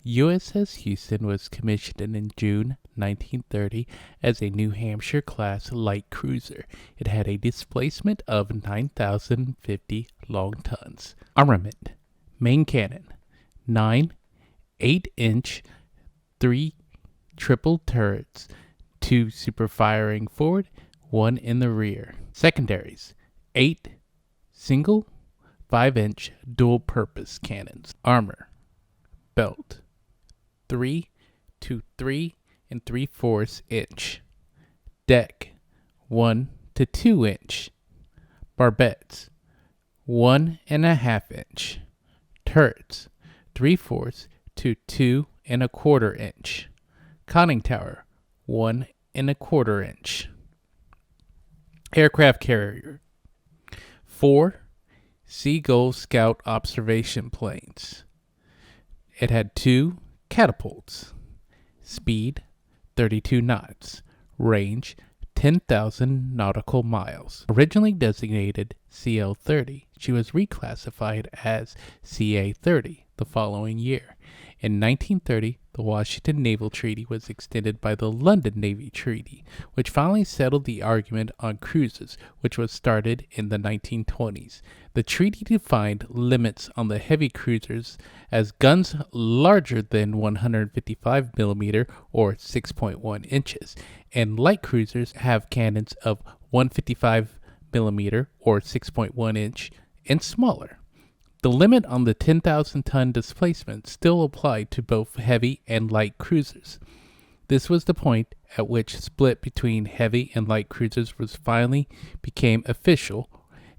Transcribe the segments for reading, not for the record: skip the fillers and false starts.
USS Houston was commissioned in June 1930 as a New Hampshire-class light cruiser. It had a displacement of 9,050 long tons. Armament: main cannon, 9 8-inch 3 triple turrets, 2 super firing forward, 1 in the rear. Secondaries: 8 single 5-inch dual-purpose cannons. Armor: belt, 3 to 3 3/4 inch. Deck, 1 to 2 inch. Barbettes, 1.5 inch. Turrets, 3/4 to 2 1/4 inch. Conning tower, 1 1/4 inch. Aircraft carrier: 4 Seagull Scout observation planes. It had 2 catapults. Speed, 32 knots. Range, 10,000 nautical miles. Originally designated CA-30, she was reclassified as CA-30 the following year. In 1930, the Washington Naval Treaty was extended by the London Navy Treaty, which finally settled the argument on cruises, which was started in the 1920s. The treaty defined limits on the heavy cruisers as guns larger than 155 millimeter or 6.1 inches, and light cruisers have cannons of 155 millimeter or 6.1 inch and smaller. The limit on the 10,000-ton displacement still applied to both heavy and light cruisers. This was the point at which split between heavy and light cruisers was finally became official,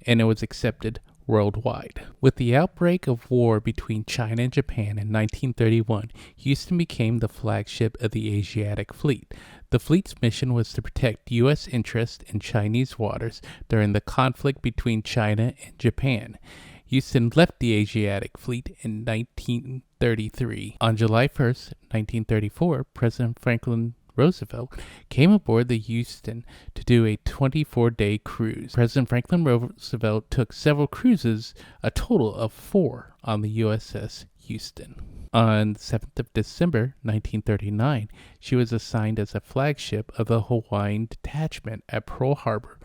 and it was accepted worldwide. With the outbreak of war between China and Japan in 1931, Houston became the flagship of the Asiatic Fleet. The fleet's mission was to protect U.S. interests in Chinese waters during the conflict between China and Japan. Houston left the Asiatic Fleet in 1933. On July 1, 1934, President Franklin Roosevelt came aboard the Houston to do a 24-day cruise. President Franklin Roosevelt took several cruises, a total of 4 on the USS Houston. On 7th of December 1939, she was assigned as a flagship of the Hawaiian Detachment at Pearl Harbor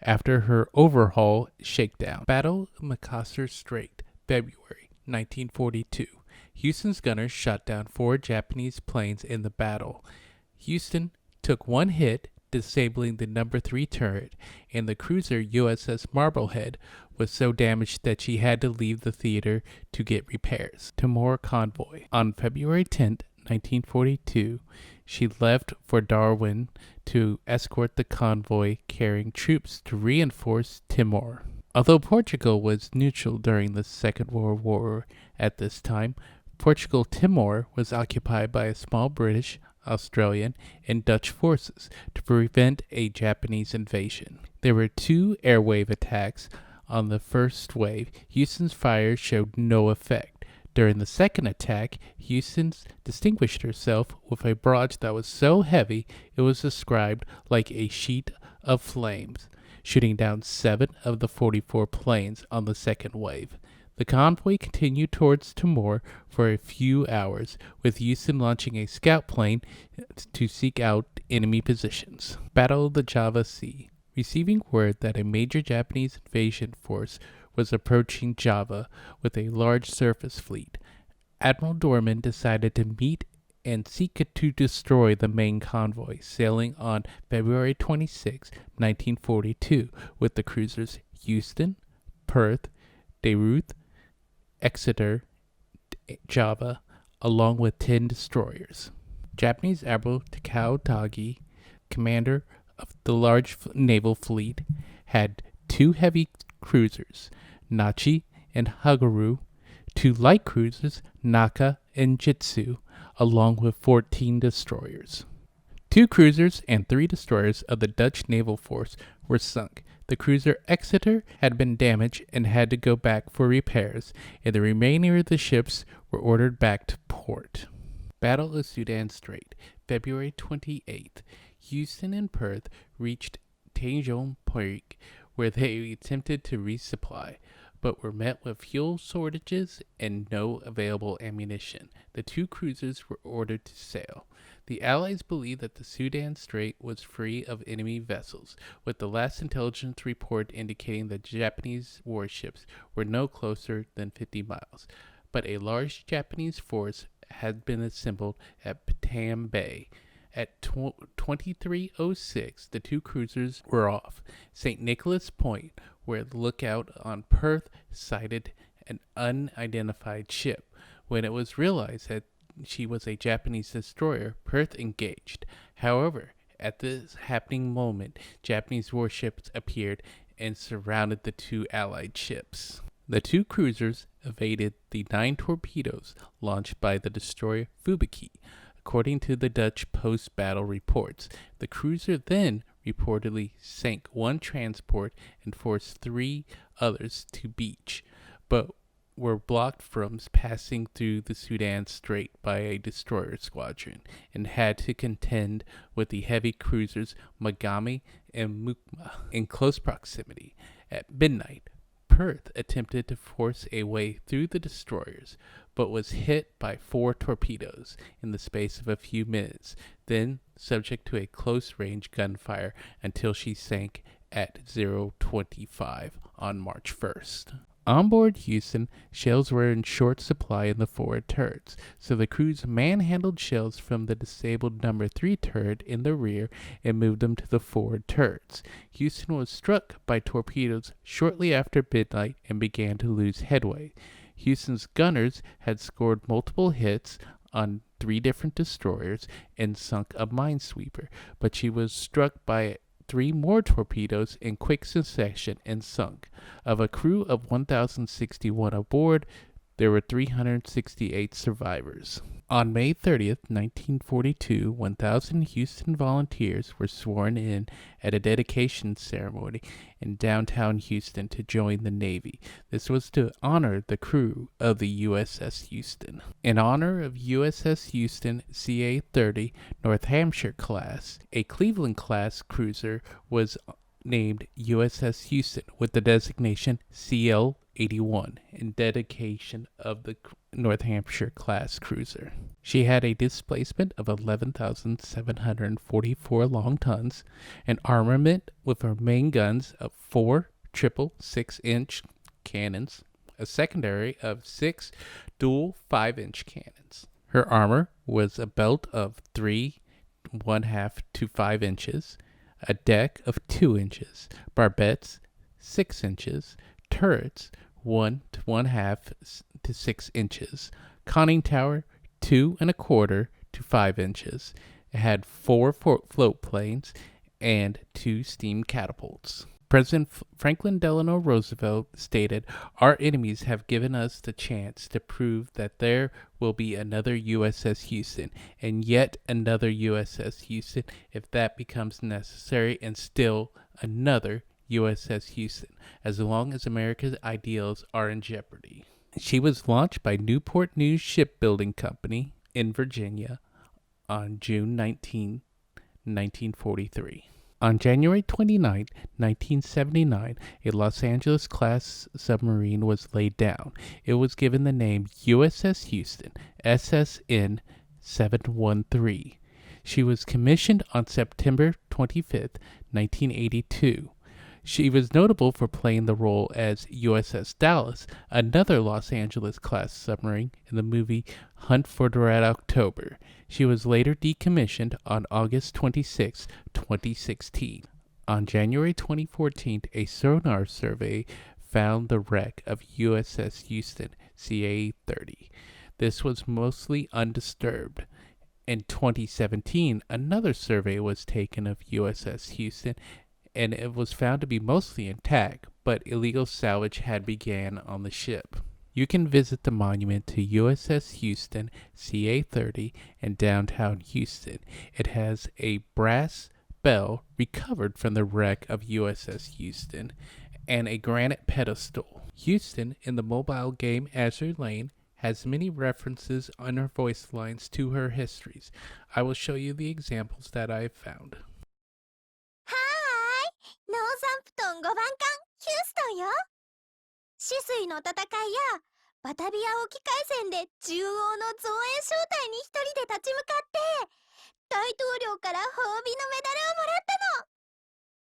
after her overhaul shakedown. Battle of Macassar Strait, February 1942. Houston's gunners shot down 4 Japanese planes in the battle. Houston took 1 hit, disabling the number 3 turret, and the cruiser USS Marblehead was so damaged that she had to leave the theater to get repairs. Timor convoy. On February 10, 1942, she left for Darwin to escort the convoy carrying troops to reinforce Timor. Although Portugal was neutral during the Second World War at this time, Portugal Timor was occupied by a small British, Australian, and Dutch forces to prevent a Japanese invasion. There were 2 air wave attacks. On the first wave, Houston's fire showed no effect. During the second attack, Houston distinguished herself with a barrage that was so heavy it was described like a sheet of flames, shooting down 7 of the 44 planes on the second wave. The convoy continued towards Timor for a few hours, with Houston launching a scout plane to seek out enemy positions. Battle of the Java Sea. Receiving word that a major Japanese invasion force was approaching Java with a large surface fleet, Admiral Dorman decided to meet and seek to destroy the main convoy, sailing on February 26, 1942, with the cruisers Houston, Perth, Dayruth, Exeter, Java, along with 10 destroyers. Japanese Admiral Takao Tagi, commander of the large naval fleet, had 2 heavy cruisers, Nachi and Hagaru, 2 light cruisers, Naka and Jitsu, along with 14 destroyers. 2 cruisers and 3 destroyers of the Dutch naval force were sunk. The cruiser Exeter had been damaged and had to go back for repairs, and the remainder of the ships were ordered back to port. Battle of Sudan Strait, February 28th. Houston and Perth reached Tanjong Peak, where they attempted to resupply. but were met with fuel shortages and no available ammunition. The two cruisers were ordered to sail. The Allies believed that the Sudan Strait was free of enemy vessels, with the last intelligence report indicating that Japanese warships were no closer than 50 miles. But a large Japanese force had been assembled at Batam Bay. At 23:06, the two cruisers were off St. Nicholas Point, where the lookout on Perth sighted an unidentified ship. When it was realized that she was a Japanese destroyer, Perth engaged. However, at this happening moment, Japanese warships appeared and surrounded the two Allied ships. The two cruisers evaded the 9 torpedoes launched by the destroyer Fubuki. According to the Dutch post-battle reports, the cruiser then reportedly sank one transport and forced 3 others to beach, but were blocked from passing through the Sudan Strait by a destroyer squadron and had to contend with the heavy cruisers Magami and Mukma in close proximity. At midnight, Perth attempted to force a way through the destroyers, but was hit by 4 torpedoes in the space of a few minutes, then subject to a close-range gunfire until she sank at 0:25 on March 1st. On board Houston, shells were in short supply in the forward turrets, so the crews manhandled shells from the disabled number 3 turret in the rear and moved them to the forward turrets. Houston was struck by torpedoes shortly after midnight and began to lose headway. Houston's gunners had scored multiple hits on 3 different destroyers and sunk a minesweeper, but she was struck by 3 more torpedoes in quick succession and sunk. Of a crew of 1,061 aboard, there were 368 survivors. On May 30th, 1942, 1,000 Houston volunteers were sworn in at a dedication ceremony in downtown Houston to join the Navy. This was to honor the crew of the USS Houston. In honor of USS Houston CA-30 North Hampshire class, a Cleveland-class cruiser was named USS Houston with the designation CL-81 in dedication of the North Hampshire class cruiser. She had a displacement of 11,744 long tons, an armament with her main guns of 4 triple 6-inch cannons, a secondary of 6 dual 5-inch cannons. Her armor was a belt of 3 1/2 to 5 inches, a deck of 2 inches, barbettes 6 inches, turrets 1 to 1/2 to 6 inches, conning tower 2 1/4 to 5 inches. It had 4 float planes and 2 steam catapults. President Franklin Delano Roosevelt stated, "Our enemies have given us the chance to prove that there will be another USS Houston, and yet another USS Houston if that becomes necessary, and still another USS Houston, as long as America's ideals are in jeopardy." She was launched by Newport News Shipbuilding Company in Virginia on June 19, 1943. On January 29, 1979, a Los Angeles-class submarine was laid down. It was given the name USS Houston, SSN 713. She was commissioned on September 25, 1982. She was notable for playing the role as USS Dallas, another Los Angeles-class submarine in the movie Hunt for the Red October. She was later decommissioned on August 26, 2016. On January 2014, a sonar survey found the wreck of USS Houston CA-30. This was mostly undisturbed. In 2017, another survey was taken of USS Houston, and it was found to be mostly intact, but illegal salvage had begun on the ship. You can visit the monument to USS Houston CA-30 in downtown Houston. It has a brass bell recovered from the wreck of USS Houston and a granite pedestal. Houston, in the mobile game Azure Lane, has many references on her voice lines to her histories. I will show you the examples that I have found. はーい、ノーザンプトン5番艦ヒューストンよ。止水の戦いやバタビア沖海戦で中央の増援小隊に一人で立ち向かって大統領から褒美のメダルをもらったの。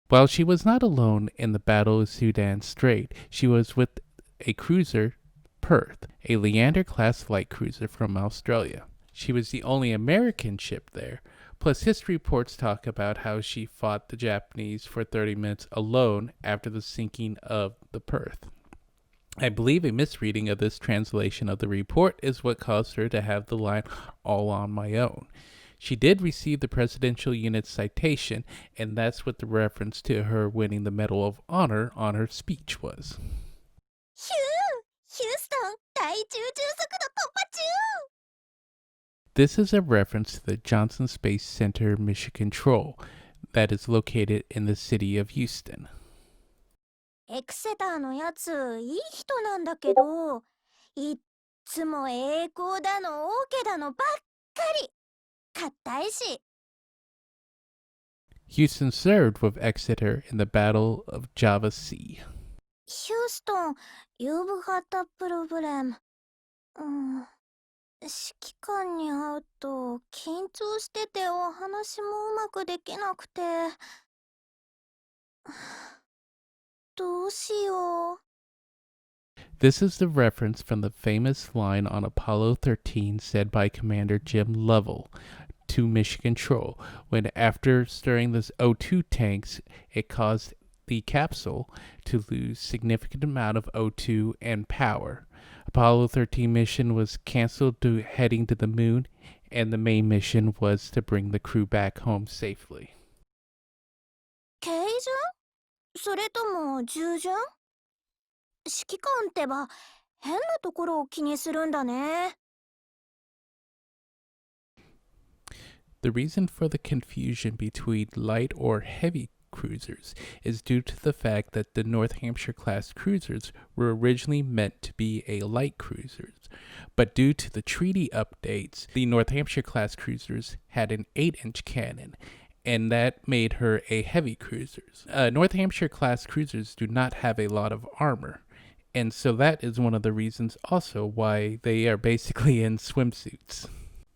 While she was not alone in the Battle of Sudan Strait, she was with a cruiser, Perth, a Leander-class light cruiser from Australia. She was the only American ship there. Plus, history reports talk about how she fought the Japanese for 30 minutes alone after the sinking of the Perth. I believe a misreading of this translation of the report is what caused her to have the line, all on my own. She did receive the Presidential Unit Citation, and that's what the reference to her winning the Medal of Honor on her speech was. ヒューストン大中中速度突破中。 This is a reference to the Johnson Space Center Mission Control that is located in the city of Houston. エクセターのやついい人なんだけど、いっつも栄光だのオーケだのばっかり。硬いし。 Houston served with Exeter in the Battle of Java Sea. ヒューストン、You've got a problem. 指揮官に会うと緊張しててお話もうまくできなくて。どうしよう。 This is the reference from the famous line on Apollo 13 said by Commander Jim Lovell to Mission Control when, after stirring the O2 tanks, it caused the capsule to lose significant amount of O2 and power. Apollo 13 mission was canceled to heading to the moon, and the main mission was to bring the crew back home safely. 軽巡？それとも重巡？指揮官ってば変なところを気にするんだね。 The reason for the confusion between light or heavy cruisers is due to the fact that the North Hampshire class cruisers were originally meant to be a light cruisers, but due to the treaty updates, the North Hampshire class cruisers had an 8-inch cannon, and that made her a heavy cruisers. North Hampshire class cruisers do not have a lot of armor, and so that is one of the reasons also why they are basically in swimsuits.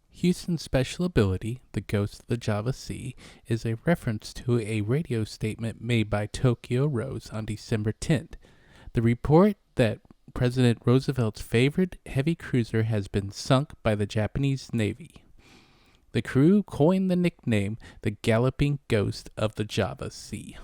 Houston's special ability, the Ghost of the Java Sea, is a reference to a radio statement made by Tokyo Rose on December 10th. The report that President Roosevelt's favorite heavy cruiser has been sunk by the Japanese Navy. The crew coined the nickname the Galloping Ghost of the Java Sea.